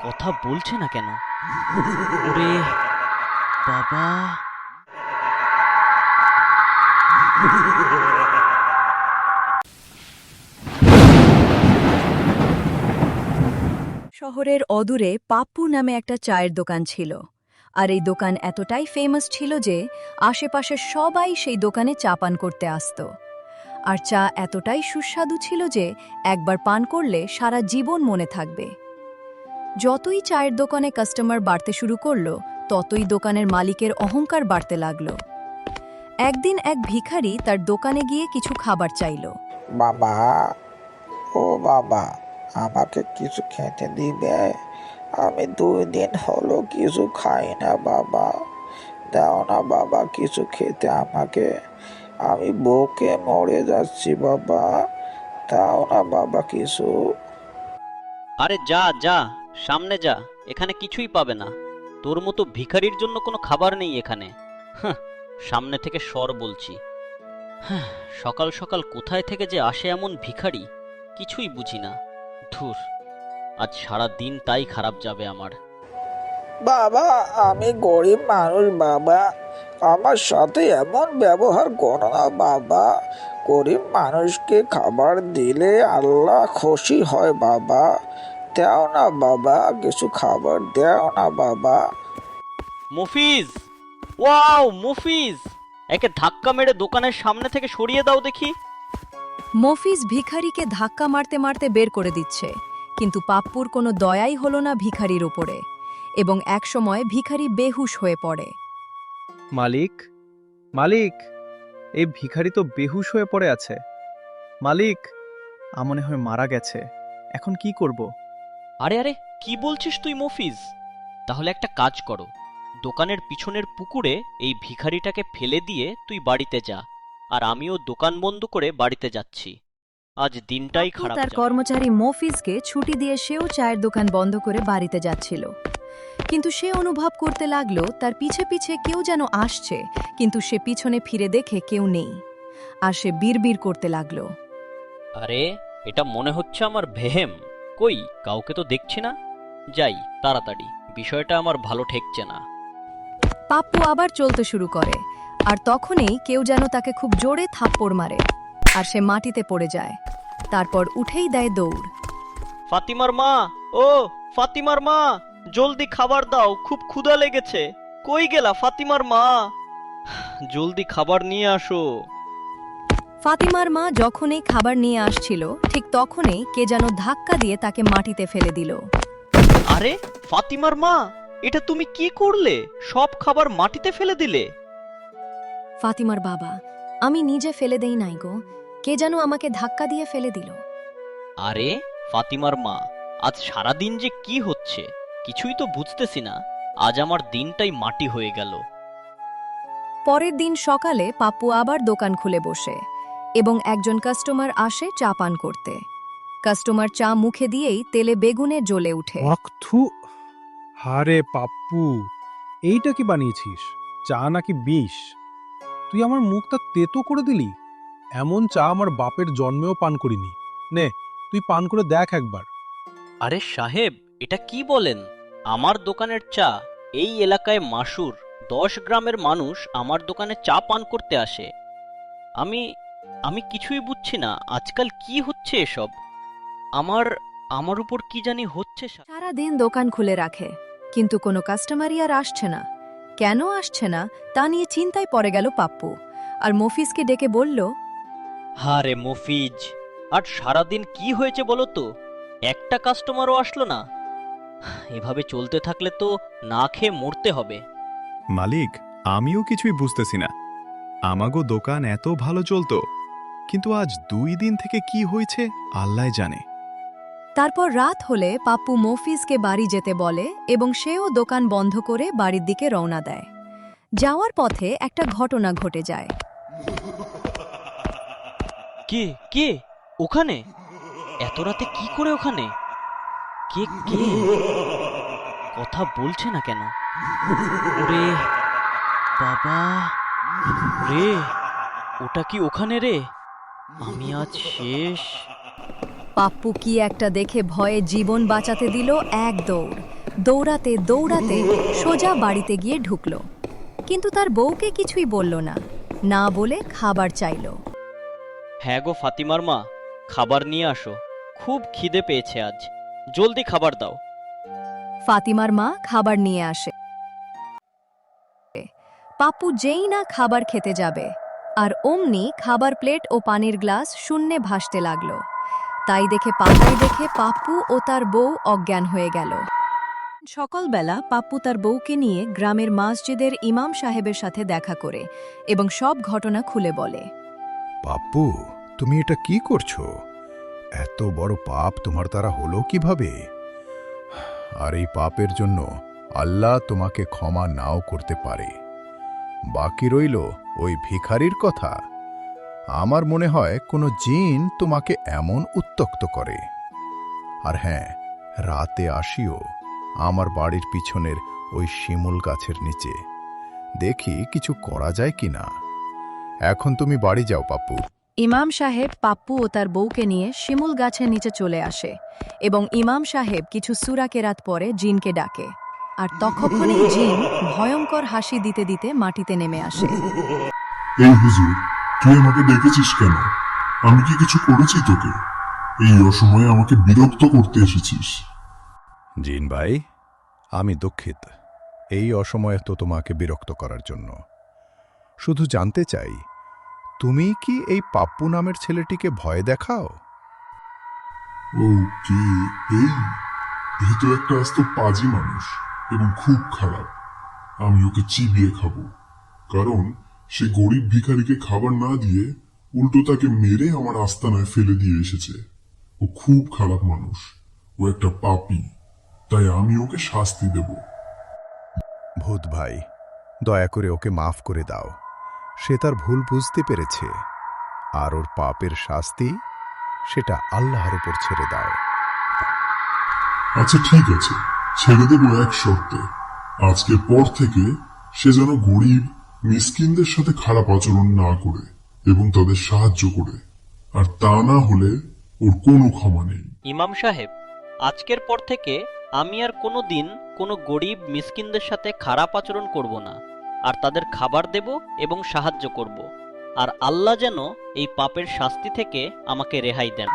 কথা বলছে না কেন? ওরে বাবা! শহরের অদূরে পাপ্পু নামে একটা চায়ের দোকান ছিল। আর এই দোকান এতটাই ফেমাস ছিল যে আশেপাশের সবাই সেই দোকানে চা পান করতে আসতো। আর চা এতটাই সুস্বাদু ছিল যে একবার পান করলে সারা জীবন মনে থাকবে। যতই চায়ের দোকানে কাস্টমার বাড়তে শুরু করলো, ততই দোকানের মালিকের অহংকার বাড়তে লাগলো। একদিন এক ভিখারি তার দোকানে গিয়ে কিছু খাবার চাইল। বাবা, ও বাবা, আমাকে কিছু খেতে দিবে? আমি 2 দিন হলো কিছু খাই না বাবা। দাও না বাবা কিছু খেতে আমাকে। আমি বুকে মরে যাচ্ছি বাবা। দাও না বাবা কিছু। আরে যা যা, সামনে যা, এখানে কিছুই পাবে না। তোর মতো ভিখারির জন্য কোনো খাবার নেই এখানে। হ্যাঁ, সামনে থেকে সর বলছি। হ্যাঁ, সকাল সকাল কোথায় থেকে যে আসে এমন ভিখারি, কিছুই বুঝি না। ধুর, আজ সারা দিন তাই খারাপ যাবে আমার। বাবা, আমি গরিব মানুষ বাবা। আমার সাথে এমন ব্যবহার করো না বাবা। গরিব মানুষকে খাবার দিলে আল্লাহ খুশি হয় বাবা। দাও না বাবা কিছু খাবার, দাও না বাবা। মফিজ! ওয়াও মফিজ! একে ধাক্কা মেরে দোকানের সামনে থেকে সরিয়ে দাও দেখি। মফিজ ভিখারিকে ধাক্কা মারতে মারতে বের করে দিচ্ছে, কিন্তু পাপ্পুর কোনো দয়াই হলো না ভিখারির উপরে, এবং একসময় ভিখারি বেহুশ হয়ে পড়ে। মালিক, মালিক, এই ভিখারি তো বেহুশ হয়ে পড়ে আছে। মালিক, মনে হয় মারা গেছে। এখন কি করব? আরে আরে, কি বলছিস তুই মফিজ? তাহলে একটা কাজ করো, দোকানের পিছনের পুকুরে এই ভিখারিটাকে ফেলে দিয়ে তুই বাড়িতে যা, আর আমিও দোকান বন্ধ করে বাড়িতে যাচ্ছি। আজ দিনটাই পাপ্পু খারাপ তার যাবে। কর্মচারী মফিজকে ছুটি দিয়ে সেও চায়ের দোকান বন্ধ করে বাড়িতে যাচ্ছিল। কিন্তু সে অনুভব করতে লাগলো তার পিছে পিছে কেউ যেন আসছে, কিন্তু সে পিছনে ফিরে দেখে কেউ নেই। আর সে বিড়বিড় করতে লাগলো। আরে, এটা মনে হচ্ছে আমার ভেহেম। কই, কাউকে তো দেখছি না। যাই তাড়াতাড়ি, বিষয়টা আমার ভালো ঠেকছে না। পাপ্পু আবার চলতে শুরু করে, আর তখনই কেউ যেন তাকে খুব জোরে থাপ্পড় মারে, আর সে মাটিতে পড়ে যায়। তারপর উঠেই দেয় দৌড়। ফাতিমার মা! ও ফাতিমার মা, জলদি খাবার দাও, খুব ক্ষুধা লেগেছে। কই গেলা ফাতিমার মা? জলদি খাবার নিয়ে আসো। ফাতিমার মা যখনই খাবার নিয়ে আসছিল, ঠিক তখনই কে যেন ধাক্কা দিয়ে তাকে মাটিতে ফেলে দিল। আরে ফাতিমার মা, এটা তুমি কি করলে? সব খাবার মাটিতে ফেলে দিলে। ফাতিমার বাবা, আমি নিজে ফেলে দেই নাই গো, কে যেন আমাকে ধাক্কা দিয়ে ফেলে দিল। আরে ফাতিমার মা, আজ সারাদিন যে কি হচ্ছে কিছুই তো বুঝতেছি না। আজ আমার দিনটাই মাটি হয়ে গেল। পরের দিন সকালে পাপ্পু আবার দোকান খুলে বসে, এবং একজন কাস্টমার আসে চা পান করতে। কাস্টমার চা মুখে দিয়েই তেলে বেগুনে জ্বলে উঠে। অক্থু! হারে পাপ্পু, এইটা কি বানিয়েছিস? চা নাকি বিষ? তুই আমার মুখটা তেতো করে দিলি। এমন চা আমার বাপের জন্মেও পান করিনি। নে, তুই পান করে দেখ একবার। আরে সাহেব, এটা কি বলেন? আমার দোকানের চা এই এলাকায় মাসুর। 10 গ্রামের মানুষ আমার দোকানে চা পান করতে আসে। আমি আমি কিছুই বুঝছি না, আজকাল কি হচ্ছে এসব। আমার আমার উপর কি জানি হচ্ছে। সারা দিন দোকান খুলে রাখে, কিন্তু কোনো কাস্টমারই আর আসছে না। কেন আসছে না তা নিয়ে চিন্তায় পড়ে গেল পাপ্পু, আর মফিজকে ডেকে বলল, হারে মফিজ, আর সারাদিন কি হয়েছে বলো তো? একটা কাস্টমারও আসলো না। এভাবে চলতে থাকলে তো না খেয়ে মরতে হবে। মালিক, আমিও কিছুই বুঝতেছি না। আমাগো দোকান এত ভালো চলতো, কিন্তু আজ 2 দিন থেকে কি হয়েছে আল্লাহ জানে। তারপর রাত হলে পাপ্পু মফিজকে বাড়ি যেতে বলে, এবং সেও দোকান বন্ধ করে বাড়ির দিকে রওনা দেয়। যাওয়ার পথে একটা ঘটনা ঘটে যায়। কে কে ওখানে? এত রাতে কি করে ওখানে? কে কে? কথা বলছে না কেন? ওরে বাবা রে, ওটা কি ওখানে রে? আমি আজ শেষ। পাপ্পু কি একটা দেখে ভয়ে জীবন বাঁচাতে দিল এক দৌড়। দৌড়াতে দৌড়াতে সোজা বাড়িতে গিয়ে ঢুকল, কিন্তু তার বউকে কিছুই বলল না, না বলে খাবার চাইল। হ্যাঁ গো ফাতিমার মা, খাবার নিয়ে আসো, খুব খিদে পেয়েছে আজ, জলদি খাবার দাও। ফাতিমার মা খাবার নিয়ে আসে। পাপ্পু যেই না খাবার খেতে যাবে, আর অমনি খাবার প্লেট ও পানির গ্লাস শূন্যে ভাসতে লাগলো। তাই দেখে পাপ্পু ও তার বউ অজ্ঞান হয়ে গেল। সকালবেলা পাপ্পু তার বউকে নিয়ে গ্রামের মসজিদের ইমাম সাহেবের সাথে দেখা করে এবং সব ঘটনা খুলে বলে। পাপ্পু, তুমি এটা কি করছো? এত বড় পাপ তোমার দ্বারা হলো কিভাবে? আর এই পাপের জন্য আল্লাহ তোমাকে ক্ষমা নাও করতে পারে। বাকি রইল ওই ভিখারির কথা। আমার মনে হয় কোনো জিন তোমাকে এমন উত্ত্যক্ত করে। আর হ্যাঁ, রাতে আসিও আমার বাড়ির পিছনের ওই শিমুল গাছের নিচে, দেখি কিছু করা যায় কিনা। এখন তুমি বাড়ি যাও পাপ্পু। ইমাম সাহেব পাপ্পু ও তার বউকে নিয়ে শিমুল গাছের নিচে চলে আসে এবং ইমাম সাহেব কিছু সূরা কেরাত পরে জিনকে ডাকে, আর তখনই জিন ভয়ঙ্কর হাসি দিতে দিতে মাটিতে নেমে আসে। এই হুজুর, তুই আমাকে ডেকেছিস কেন? আমি কি কিছু করেছি তোকে? এই অসময়ে আমাকে বিরক্ত করতে এসেছিস? জিন ভাই, আমি দুঃখিত এই অসময়ে তো তোমাকে বিরক্ত করার জন্য। শুধু জানতে চাই, তুমি কি এই পাপ্পু নামের ছেলেটিকে ভয় দেখাও? ও কে? এই তো একটা আস্ত পাজি মানুষ এবং খুব খারাপ। আমি ওকে চিবিয়ে খাবো, কারণ সে গরিব ভিখারিকে খাবার না দিয়ে উল্টো তাকে মেরে আমার আস্তানায় ফেলে দিয়ে এসেছে। ও খুব খারাপ মানুষ, ও একটা পাপী, তাই আমি ওকে শাস্তি দেব। ভূত ভাই, দয়া করে ওকে মাফ করে দাও। সে তার ভুল বুঝতে পেরেছে, আর ওর পাপের শাস্তি সেটা আল্লাহর উপর ছেড়ে দাও। আচ্ছা ঠিক আছে, ছেড়ে দেবো এক শর্তে। আজকের পর থেকে সে যেন গরিব মিসকিনদের সাথে খারাপ আচরণ না করে এবং তাদের সাহায্য করে, আর তা না হলে ওর কোনো ক্ষমা নেই। ইমাম সাহেব, আজকের পর থেকে আমি আর কোনো দিন কোনো গরিব মিসকিনদের সাথে খারাপ আচরণ করব না, আর তাদের খাবার দেব এবং সাহায্য করব, আর আল্লাহ যেন এই পাপের শাস্তি থেকে আমাকে রেহাই দেন।